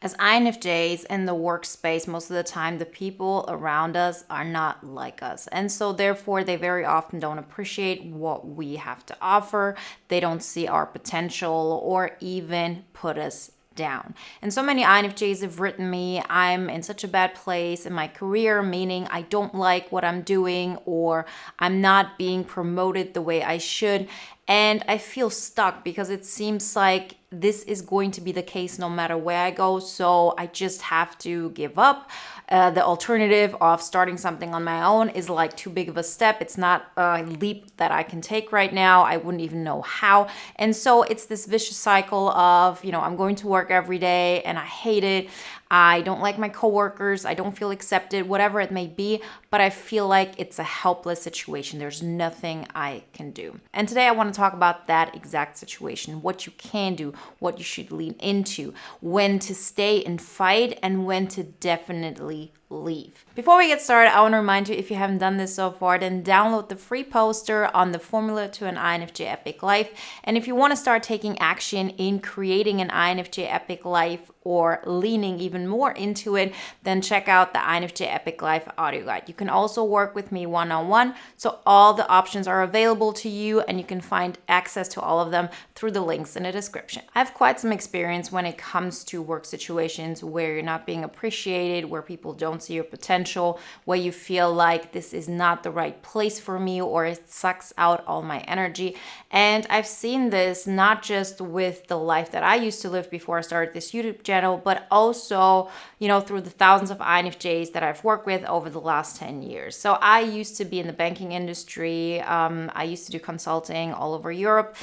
As INFJs in the workspace, most of the time, the people around us are not like us. And so, therefore, they very often don't appreciate what we have to offer. They don't see our potential or even put us down. And so many INFJs have written me, I'm in such a bad place in my career, meaning I don't like what I'm doing or I'm not being promoted the way I should. And I feel stuck because it seems like this is going to be the case no matter where I go. So I just have to give up. The alternative of starting something on my own is like too big of a step. It's not a leap that I can take right now. I wouldn't even know how. And so it's this vicious cycle of, I'm going to work every day and I hate it. I don't like my coworkers. I don't feel accepted, whatever it may be, but I feel like it's a helpless situation. There's nothing I can do. And today I want to talk about that exact situation, what you can do, what you should lean into, when to stay and fight, and when to definitely leave. Before we get started, I want to remind you, if you haven't done this so far, then download the free poster on the formula to an INFJ epic life. And if you want to start taking action in creating an INFJ epic life or leaning even more into it, then check out the INFJ epic life audio guide. You can also work with me one-on-one. So all the options are available to you and you can find access to all of them through the links in the description. I have quite some experience when it comes to work situations where you're not being appreciated, where people don't see your potential, where you feel like this is not the right place for me or it sucks out all my energy. And I've seen this not just with the life that I used to live before I started this YouTube channel, but also, through the thousands of INFJs that I've worked with over the last 10 years. So I used to be in the banking industry. I used to do consulting all over Europe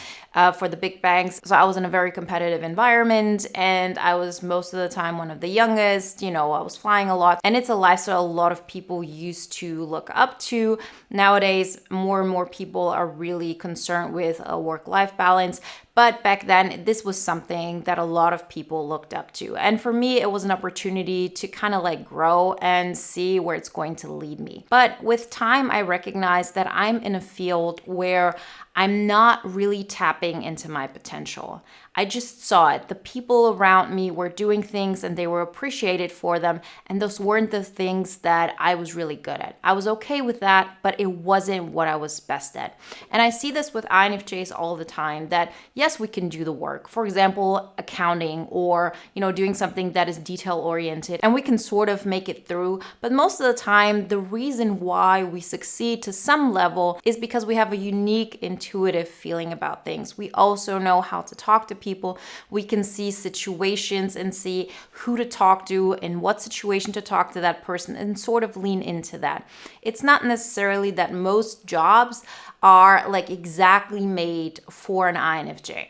for the big banks. So I was in a very competitive environment and I was most of the time one of the youngest. I was flying a lot and it's a lifestyle a lot of people used to look up to. Nowadays, more and more people are really concerned with a work-life balance. But back then, this was something that a lot of people looked up to. And for me, it was an opportunity to kind of grow and see where it's going to lead me. But with time, I recognized that I'm in a field where I'm not really tapping into my potential. I just saw it. The people around me were doing things and they were appreciated for them. And those weren't the things that I was really good at. I was okay with that, but it wasn't what I was best at. And I see this with INFJs all the time that yes, we can do the work. For example, accounting or, doing something that is detail oriented and we can sort of make it through. But most of the time, the reason why we succeed to some level is because we have a unique intuitive feeling about things. We also know how to talk to people. We can see situations and see who to talk to, in what situation to talk to that person, and sort of lean into that. It's not necessarily that most jobs are exactly made for an INFJ.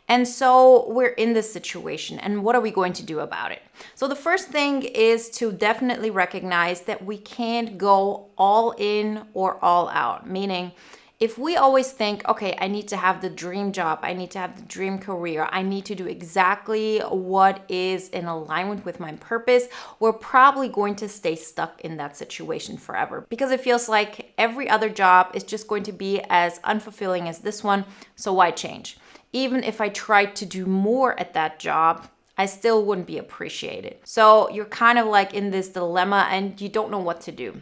And so we're in this situation, and what are we going to do about it? So the first thing is to definitely recognize that we can't go all in or all out, meaning if we always think, okay, I need to have the dream job, I need to have the dream career, I need to do exactly what is in alignment with my purpose, we're probably going to stay stuck in that situation forever because it feels like every other job is just going to be as unfulfilling as this one, so why change? Even if I tried to do more at that job, I still wouldn't be appreciated. So you're kind of in this dilemma and you don't know what to do.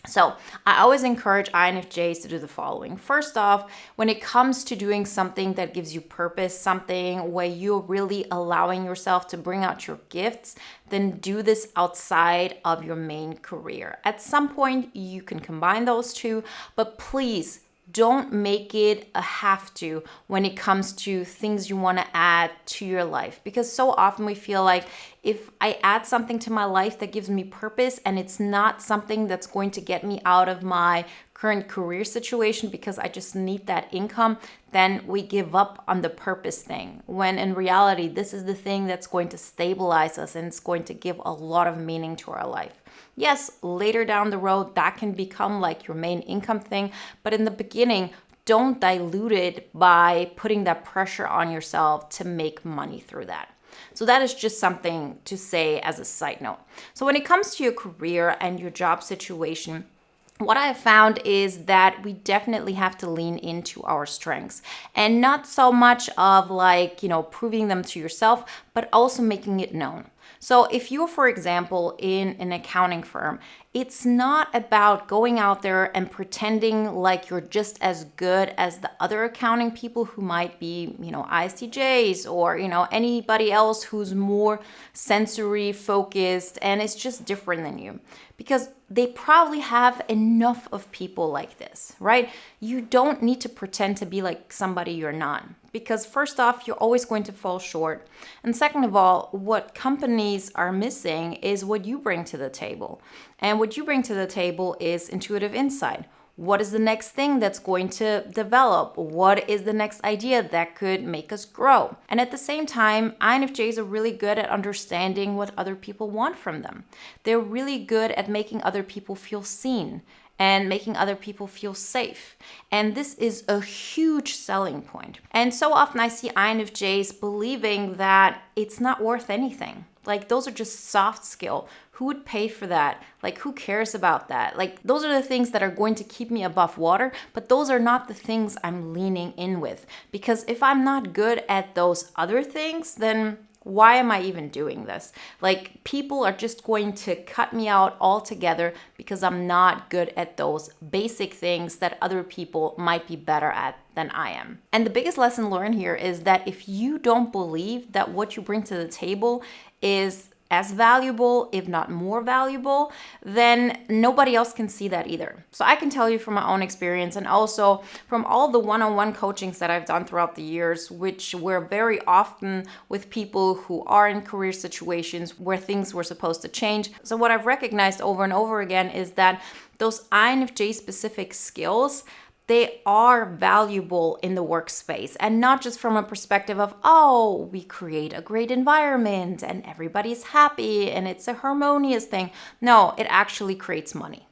So I always encourage INFJs to do the following. First off, when it comes to doing something that gives you purpose, something where you're really allowing yourself to bring out your gifts, then do this outside of your main career. At some point, you can combine those two, but please don't make it a have to when it comes to things you want to add to your life. Because so often we feel like if I add something to my life that gives me purpose and it's not something that's going to get me out of my current career situation because I just need that income, then we give up on the purpose thing. When in reality, this is the thing that's going to stabilize us and it's going to give a lot of meaning to our life. Yes, later down the road, that can become your main income thing. But in the beginning, don't dilute it by putting that pressure on yourself to make money through that. So that is just something to say as a side note. So when it comes to your career and your job situation, what I have found is that we definitely have to lean into our strengths and not so much of proving them to yourself, but also making it known. So if you're, for example, in an accounting firm, it's not about going out there and pretending like you're just as good as the other accounting people who might be, ISTJs or, anybody else who's more sensory focused and it's just different than you. Because they probably have enough of people like this, right? You don't need to pretend to be like somebody you're not. Because first off, you're always going to fall short. And second of all, what companies are missing is what you bring to the table. And what you bring to the table is intuitive insight. What is the next thing that's going to develop? What is the next idea that could make us grow? And at the same time, INFJs are really good at understanding what other people want from them. They're really good at making other people feel seen and making other people feel safe. And this is a huge selling point. And so often I see INFJs believing that it's not worth anything. Like those are just soft skill. Who would pay for that? Like who cares about that? Like those are the things that are going to keep me above water, but those are not the things I'm leaning in with. Because if I'm not good at those other things, then why am I even doing this? Like people are just going to cut me out altogether because I'm not good at those basic things that other people might be better at than I am. And the biggest lesson learned here is that if you don't believe that what you bring to the table is as valuable, if not more valuable, then nobody else can see that either. So I can tell you from my own experience and also from all the one-on-one coachings that I've done throughout the years, which were very often with people who are in career situations where things were supposed to change. So what I've recognized over and over again is that those INFJ specific skills, they are valuable in the workspace, and not just from a perspective of, oh, we create a great environment and everybody's happy and it's a harmonious thing. No, it actually creates money.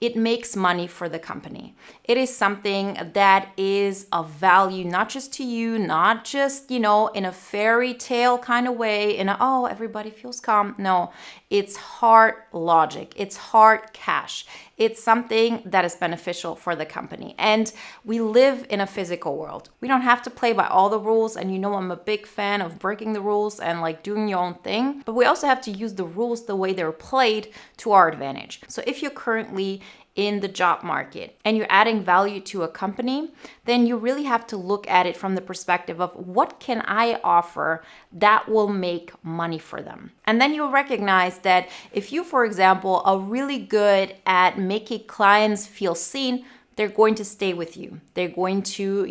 It makes money for the company. It is something that is of value, not just to you, not just, in a fairy tale kind of way, oh, everybody feels calm. No, it's hard logic. It's hard cash. It's something that is beneficial for the company. And we live in a physical world. We don't have to play by all the rules. And I'm a big fan of breaking the rules and like doing your own thing. But we also have to use the rules the way they're played to our advantage. So if you're currently in the job market and you're adding value to a company, then you really have to look at it from the perspective of what can I offer that will make money for them. And then you'll recognize that if you, for example, are really good at making clients feel seen, they're going to stay with you. They're going to,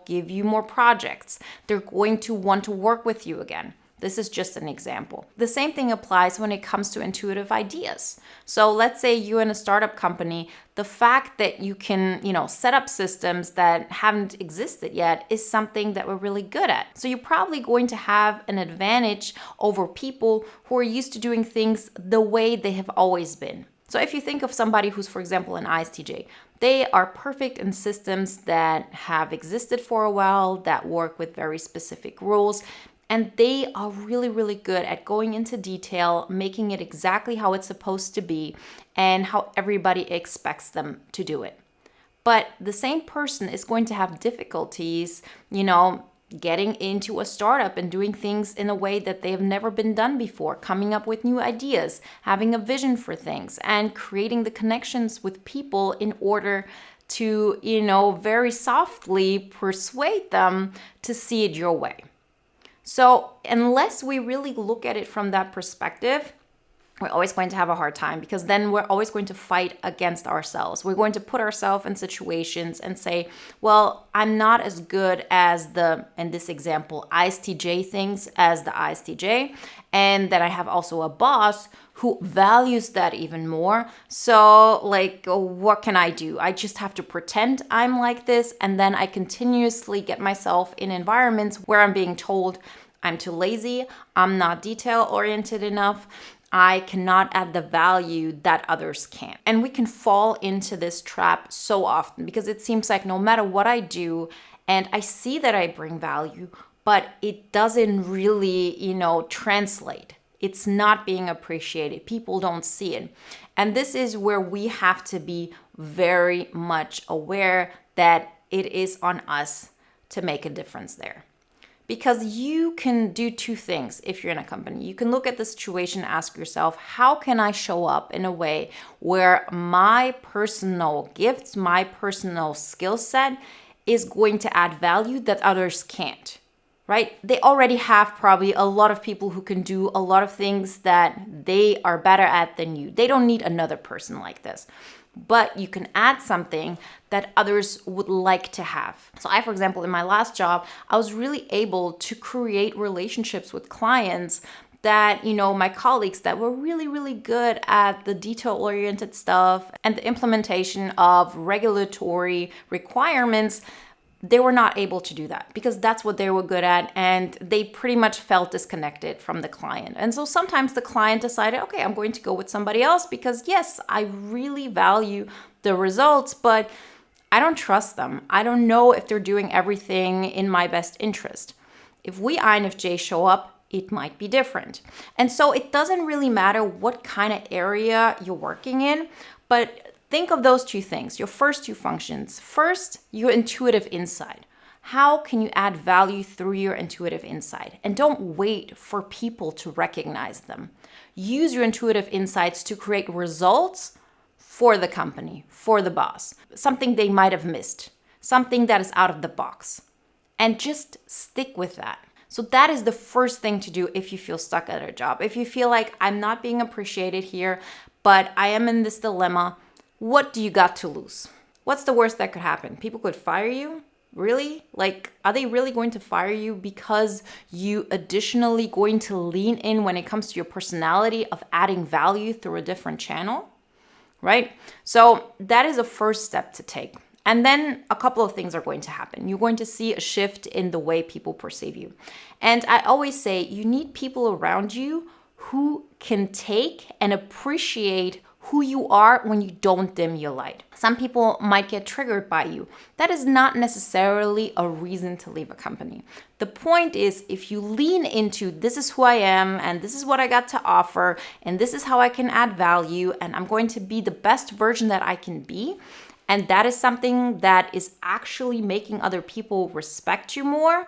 give you more projects. They're going to want to work with you again. This is just an example. The same thing applies when it comes to intuitive ideas. So let's say you're in a startup company, the fact that you can, set up systems that haven't existed yet is something that we're really good at. So you're probably going to have an advantage over people who are used to doing things the way they have always been. So if you think of somebody who's, for example, an ISTJ, they are perfect in systems that have existed for a while, that work with very specific rules. And they are really, really good at going into detail, making it exactly how it's supposed to be and how everybody expects them to do it. But the same person is going to have difficulties, getting into a startup and doing things in a way that they have never been done before, coming up with new ideas, having a vision for things, and creating the connections with people in order to, very softly persuade them to see it your way. So unless we really look at it from that perspective, we're always going to have a hard time because then we're always going to fight against ourselves. We're going to put ourselves in situations and say, well, I'm not as good as in this example, ISTJ things as the ISTJ. And then I have also a boss who values that even more. So what can I do? I just have to pretend I'm like this. And then I continuously get myself in environments where I'm being told I'm too lazy, I'm not detail oriented enough, I cannot add the value that others can. And we can fall into this trap so often because it seems like no matter what I do, and I see that I bring value, but it doesn't really, translate. It's not being appreciated. People don't see it. And this is where we have to be very much aware that it is on us to make a difference there. Because you can do two things if you're in a company. You can look at the situation and ask yourself, how can I show up in a way where my personal gifts, my personal skill set is going to add value that others can't, right? They already have probably a lot of people who can do a lot of things that they are better at than you. They don't need another person like this. But you can add something that others would like to have. So I, for example, in my last job, I was really able to create relationships with clients that, my colleagues that were really, really good at the detail-oriented stuff and the implementation of regulatory requirements. They were not able to do that because that's what they were good at, and they pretty much felt disconnected from the client. And so sometimes the client decided, okay, I'm going to go with somebody else because yes, I really value the results, but I don't trust them. I don't know if they're doing everything in my best interest. If we INFJ show up, it might be different. And so it doesn't really matter what kind of area you're working in, but think of those two things, your first two functions. First, your intuitive insight. How can you add value through your intuitive insight? And don't wait for people to recognize them. Use your intuitive insights to create results for the company, for the boss, something they might have missed, something that is out of the box. And just stick with that. So that is the first thing to do if you feel stuck at a job. If you feel like I'm not being appreciated here, but I am in this dilemma, what do you got to lose? What's the worst that could happen? People could fire you? Really? Like, are they really going to fire you because you additionally going to lean in when it comes to your personality of adding value through a different channel? Right? So that is a first step to take. And then a couple of things are going to happen. You're going to see a shift in the way people perceive you. And I always say you need people around you who can take and appreciate who you are when you don't dim your light. Some people might get triggered by you. That is not necessarily a reason to leave a company. The point is, if you lean into this is who I am and this is what I got to offer and this is how I can add value and I'm going to be the best version that I can be, and that is something that is actually making other people respect you more,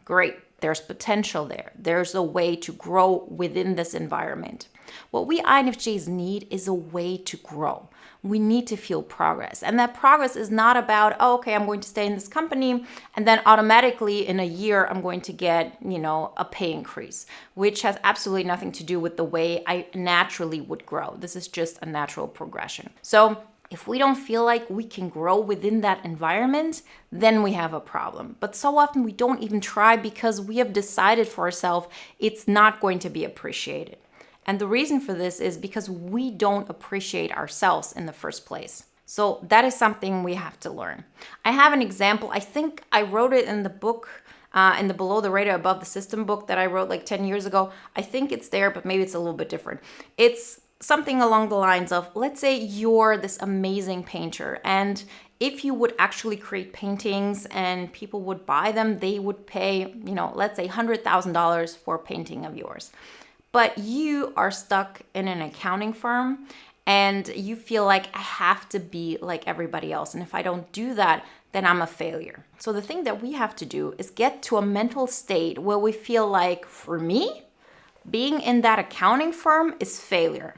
great. There's potential there. There's a way to grow within this environment. What we INFJs need is a way to grow. We need to feel progress. And that progress is not about, oh, okay, I'm going to stay in this company and then automatically in a year I'm going to get, a pay increase, which has absolutely nothing to do with the way I naturally would grow. This is just a natural progression. So if we don't feel like we can grow within that environment, then we have a problem. But so often we don't even try because we have decided for ourselves it's not going to be appreciated. And the reason for this is because we don't appreciate ourselves in the first place. So that is something we have to learn. I have an example. I think I wrote it in the book, in the Below the Radar Above the System book that I wrote like 10 years ago. I think it's there, but maybe it's a little bit different. It's something along the lines of, let's say you're this amazing painter, and if you would actually create paintings and people would buy them, they would pay, let's say $100,000 for a painting of yours. But you are stuck in an accounting firm and you feel like I have to be like everybody else. And if I don't do that, then I'm a failure. So the thing that we have to do is get to a mental state where we feel like, for me, being in that accounting firm is failure.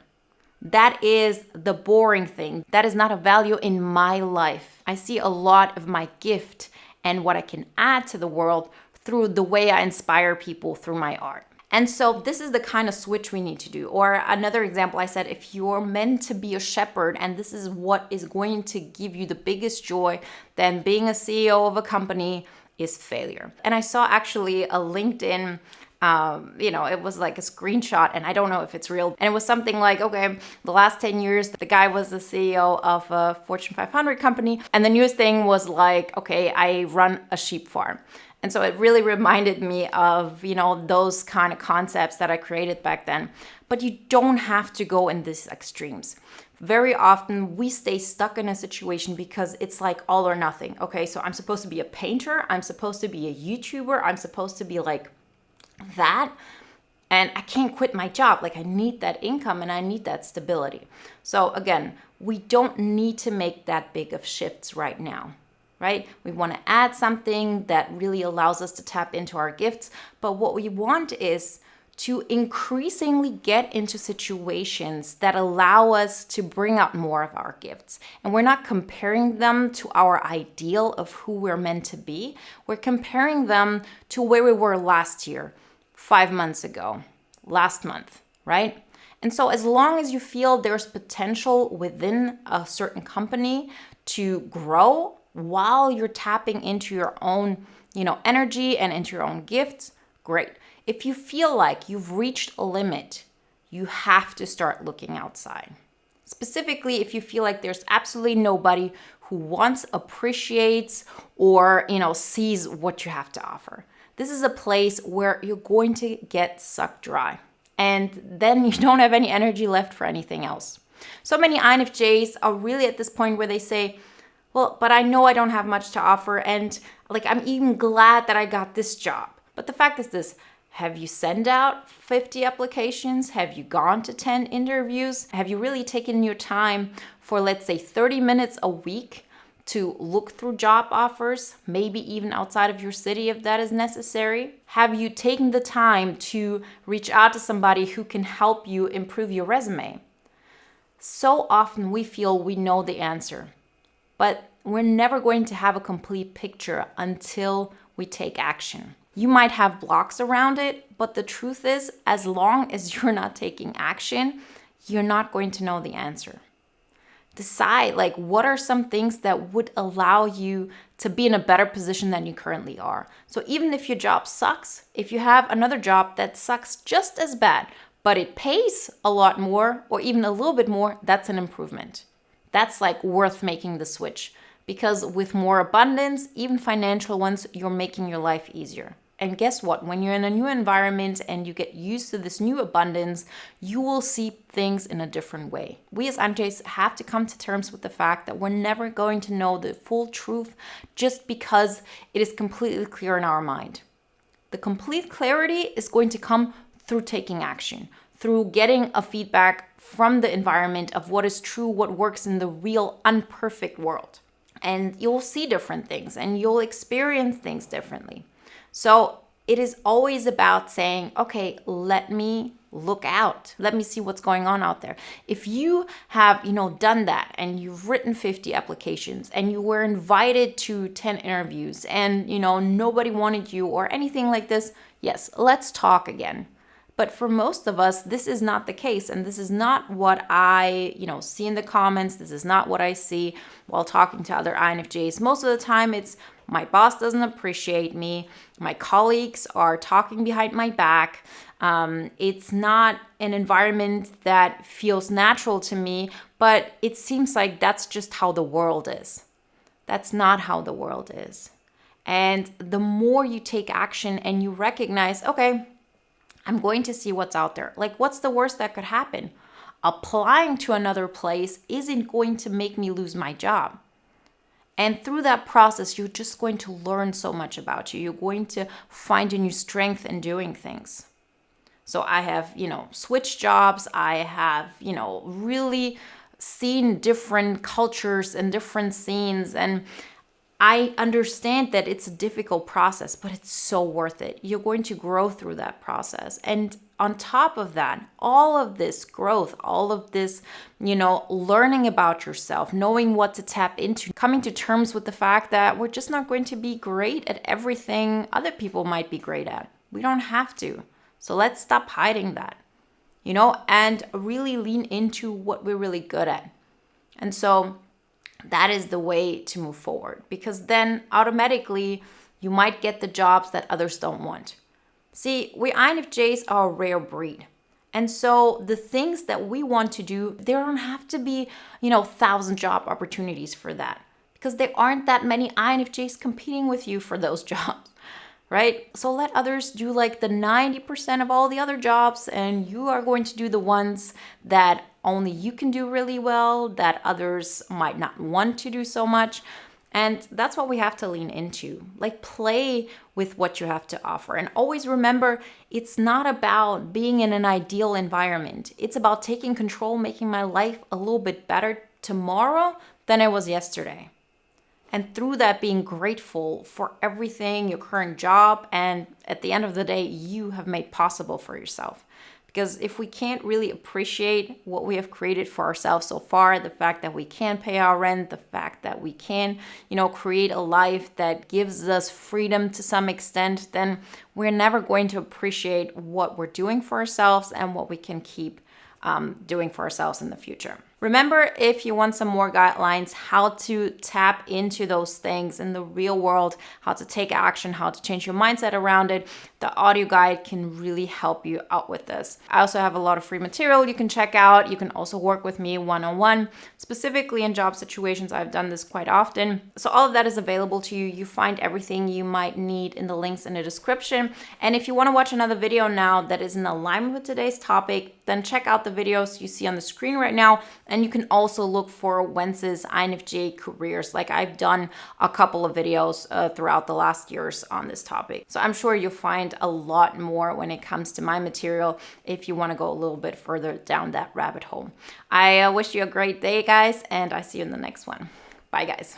That is the boring thing. That is not a value in my life. I see a lot of my gift and what I can add to the world through the way I inspire people through my art. And so this is the kind of switch we need to do. Or another example, I said, if you're meant to be a shepherd and this is what is going to give you the biggest joy, then being a CEO of a company is failure. And I saw actually a LinkedIn it was like a screenshot and I don't know if it's real. And it was something like, okay, the last 10 years, the guy was the CEO of a Fortune 500 company. And the newest thing was like, okay, I run a sheep farm. And so it really reminded me of, those kind of concepts that I created back then. But you don't have to go in these extremes. Very often we stay stuck in a situation because it's like all or nothing. Okay, so I'm supposed to be a painter. I'm supposed to be a YouTuber. I'm supposed to be like that, and I can't quit my job. Like, I need that income and I need that stability. So again, we don't need to make that big of shifts right now. right? We want to add something that really allows us to tap into our gifts. But what we want is to increasingly get into situations that allow us to bring out more of our gifts. And we're not comparing them to our ideal of who we're meant to be. We're comparing them to where we were last year, 5 months ago, last month, right? And so as long as you feel there's potential within a certain company to grow while you're tapping into your own, energy and into your own gifts, great. If you feel like you've reached a limit, you have to start looking outside. Specifically, if you feel like there's absolutely nobody who wants, appreciates, or, sees what you have to offer. This is a place where you're going to get sucked dry. And then you don't have any energy left for anything else. So many INFJs are really at this point where they say, well, but I know I don't have much to offer. And I'm even glad that I got this job. But the fact is this, have you sent out 50 applications? Have you gone to 10 interviews? Have you really taken your time for, let's say, 30 minutes a week to look through job offers, maybe even outside of your city if that is necessary? Have you taken the time to reach out to somebody who can help you improve your resume? So often we feel we know the answer, but we're never going to have a complete picture until we take action. You might have blocks around it, but the truth is, as long as you're not taking action, you're not going to know the answer. Decide, what are some things that would allow you to be in a better position than you currently are. So even if your job sucks, if you have another job that sucks just as bad, but it pays a lot more or even a little bit more, that's an improvement. That's worth making the switch, because with more abundance, even financial ones, you're making your life easier. And guess what? When you're in a new environment and you get used to this new abundance, you will see things in a different way. We as INFJs have to come to terms with the fact that we're never going to know the full truth just because it is completely clear in our mind. The complete clarity is going to come through taking action, through getting a feedback from the environment of what is true, what works in the real, unperfect world. And you'll see different things and you'll experience things differently. So it is always about saying, okay, let me look out. Let me see what's going on out there. If you have, done that and you've written 50 applications and you were invited to 10 interviews and, nobody wanted you or anything like this, yes, let's talk again. But for most of us, this is not the case. And this is not what I, see in the comments. This is not what I see while talking to other INFJs. Most of the time, it's my boss doesn't appreciate me. My colleagues are talking behind my back. It's not an environment that feels natural to me, but it seems like that's just how the world is. That's not how the world is. And the more you take action and you recognize, okay, I'm going to see what's out there. What's the worst that could happen? Applying to another place isn't going to make me lose my job. And through that process, you're just going to learn so much about you. You're going to find a new strength in doing things. So I have, switched jobs. I have, really seen different cultures and different scenes. And I understand that it's a difficult process, but it's so worth it. You're going to grow through that process. And on top of that, all of this growth, all of this, learning about yourself, knowing what to tap into, coming to terms with the fact that we're just not going to be great at everything other people might be great at. We don't have to. So let's stop hiding that, and really lean into what we're really good at. And so that is the way to move forward, because then automatically you might get the jobs that others don't want. See, we INFJs are a rare breed. And so the things that we want to do, there don't have to be, 1,000 job opportunities for that, because there aren't that many INFJs competing with you for those jobs, right? So let others do the 90% of all the other jobs, and you are going to do the ones that only you can do really well, that others might not want to do so much. And that's what we have to lean into. Play with what you have to offer. And always remember, it's not about being in an ideal environment. It's about taking control, making my life a little bit better tomorrow than it was yesterday. And through that, being grateful for everything, your current job, and at the end of the day, you have made possible for yourself. Because if we can't really appreciate what we have created for ourselves so far, the fact that we can pay our rent, the fact that we can, create a life that gives us freedom to some extent, then we're never going to appreciate what we're doing for ourselves and what we can keep doing for ourselves in the future. Remember, if you want some more guidelines, how to tap into those things in the real world, how to take action, how to change your mindset around it, the audio guide can really help you out with this. I also have a lot of free material you can check out. You can also work with me one-on-one, specifically in job situations. I've done this quite often. So all of that is available to you. You find everything you might need in the links in the description. And if you want to watch another video now that is in alignment with today's topic, then check out the videos you see on the screen right now. And you can also look for Wenzes INFJ careers. Like I've done a couple of videos throughout the last years on this topic. So I'm sure you'll find a lot more when it comes to my material if you want to go a little bit further down that rabbit hole. I wish you a great day, guys, and I see you in the next one. Bye, guys.